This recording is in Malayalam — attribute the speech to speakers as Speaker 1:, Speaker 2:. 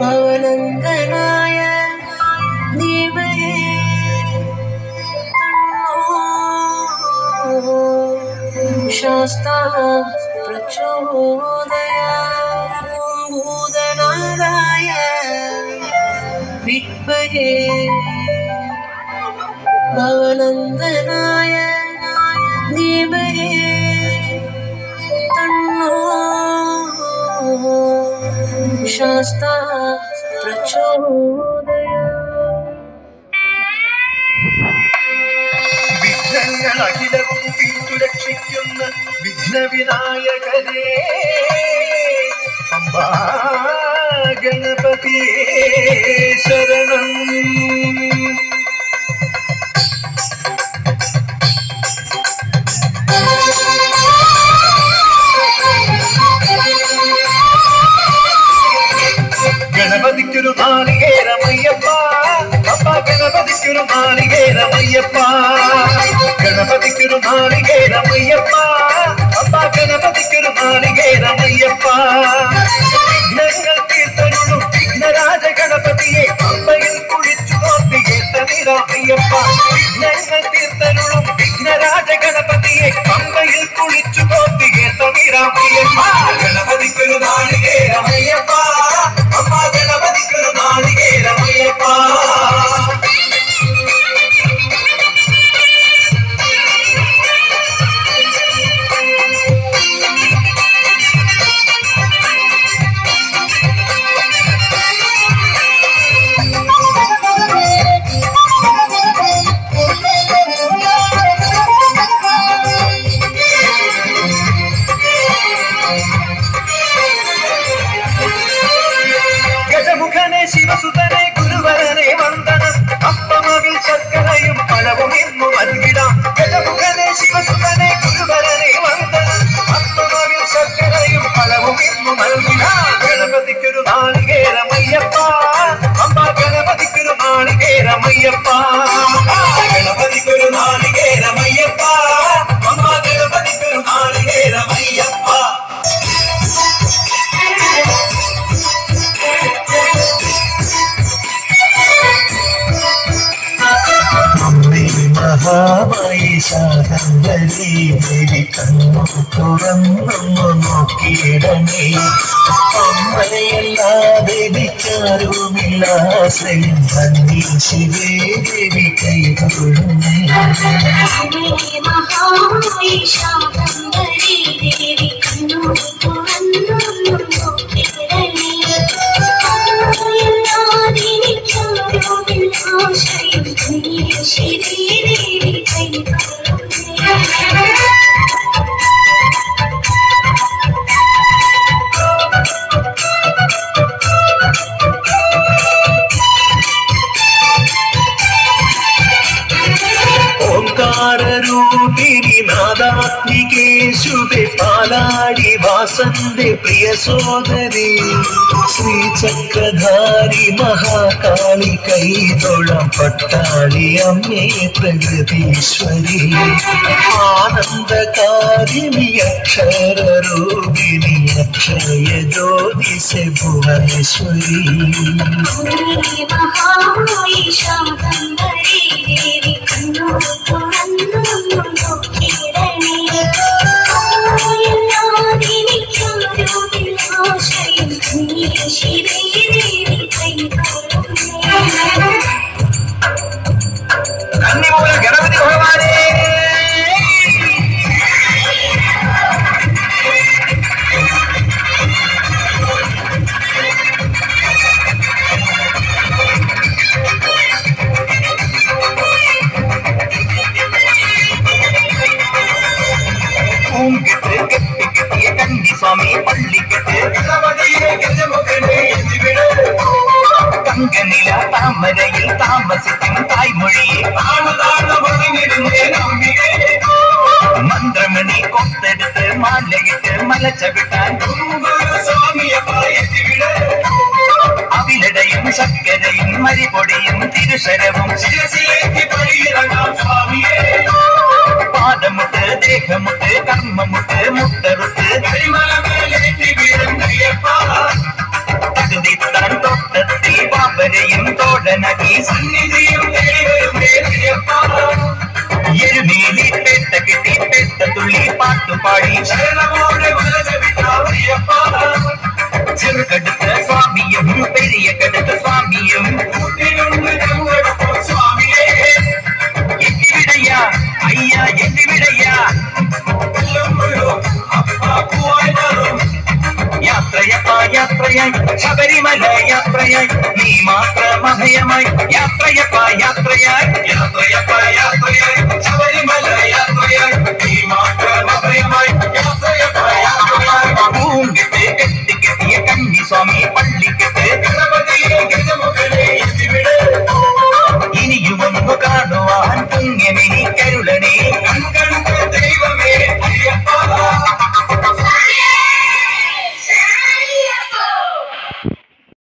Speaker 1: भवनन्दनाय धीमहि शास्ता प्रचोदयात्। भूतनादाय विद्महे भवनन्दनाय धीमहि शास्ता प्रचोदयात्।
Speaker 2: വിഘ്നങ്ങൾ അഖിലവും തീർത്തുരക്ഷിക്കുന്ന വിഘ്നവിനായകനേ അമ്പാ ഗണപതിയേ ശരണം. ഗണപതിക്കൊരു നാളികേരമയ്യപ്പ അപ്പ ഗണപതിക്കൊരു നാളികേരമയ്യപ്പ ഗണപതിക്കൊരു നാളികേരമയ്യപ്പ അപ്പ ഗണപതിക്കൊരു നാളികേരമയ്യപ്പ വിഘ്നങ്ങൾ തീർത്തരുളും വിഘ്നരാജ ഗണപതിയെ അമ്മയിൽ കുളിച്ചു നോക്കിയേറ്റനിരാമയ്യപ്പ വിഘ്നങ്ങൾ തീർത്തരുളും വിഘ്നരാജ ഗണപതിയെ അമ്മയിൽ കുളിച്ചു നോക്കിയേറ്റനിരാമയ്യപ്പ ഗണപതിക്കൊരു നാളികേരമയ്യപ്പ അമ്മ ഗണപതിക്കൊരു നാളികേരമയ്യപ്പ. ശിവസുതനെ ഗുരുവരനെ വന്ദനം അപ്പമവിൽ ശർക്കരയും പഴവും ഇന്നു നൽകിടാം. ഗജമുഖനെ ശിവസുതനെ ഗുരുവരനെ വന്ദനം അപ്പമവിൽ ശർക്കരയും പഴവും ഇന്നു നൽകിടാം. ഗണപതിക്കൊരു നാളികേരമയ്യപ്പ അമ്മ ഗണപതിക്കൊരു നാളികേരമയ്യപ്പ ഗണപതിക്കൊരു നാളികേരമയ്യപ്പ അമ്മ ഗണപതിക്കൊരു നാളികേരമയ്യപ്പ. മഹാമായി ശാകന്ധരി ദേവി കണ്ണു തുറന്നൊന്നു നോക്കിയിടണേ. അമ്മയെല്ലാതെ വിചാരവുമില്ല ശ്രീ ശിവേ ദേവി കൈകൊള്ളുന്നേ.
Speaker 3: മഹാമായി ശാകന്ധരി ദേവി കണ്ണു തുറന്നൊന്നു നോക്കിയിടണേ. അമ്മയെല്ലാതെ വിചാരവുമില്ല ശ്രീ
Speaker 2: ഓംകാരൂപിണി നാദാത്മികേ ശുഭേ പാലാടി വാസന്തേ പ്രിയ സോദരി ശ്രീചക്രധാരി മഹാകാളി കൈതൊഴാം പട്ടാളി അമ്മേ പ്രകൃതീശ്വരി ആനന്ദകാരിണി അക്ഷരരൂപിണി അക്ഷയ ജ്യോതിസേ ഭുവനേശ്വരി.
Speaker 3: മഹാമായി ശാകന്ധരി ദേവി കണ്ണു തുറന്നൊന്നു നോക്കിയിടണേ. അമ്മയെല്ലാതെ വിചാരവുമില്ല ശ്രീ ശിവേ ദേവി കൈകൊള്ളുന്നേ.
Speaker 2: കന്നിമൂല ഗണപതി ഭഗവാനേ കന്നിസ്വാമി പള്ളിക്കെട്ട് കങ്കനില താമരയിൽ താമസിക്കും തായ്മൊഴിയെ മന്ത്രമണി കൊത്തെടുത്ത് മാലയിട്ട് മലച്ചവിട്ടാൻ അവിലടയും ശർക്കരയും മരിപൊടിയും തിരുശരവും പാദമുട്ട് ദേഹമുട്ട് കർമ്മമുട്ട് മുട്ടറുത്ത് തകുതിത്താൻ തൊട്ട് ശബരിമല യാത്രയായി നീ മാത്രം അഭയമായി യാത്രയപ്പ യാത്രയായി യാത്രയപ്പ യാത്രയായി ശബരിമല യാത്രയായി നീ മാത്രം അഭയമായി യാത്രയപ്പ യാത്രയായി പൂങ്കെട്ട് കെട്ടി കെട്ടിയ കന്നി സ്വാമി പള്ളിക്ക്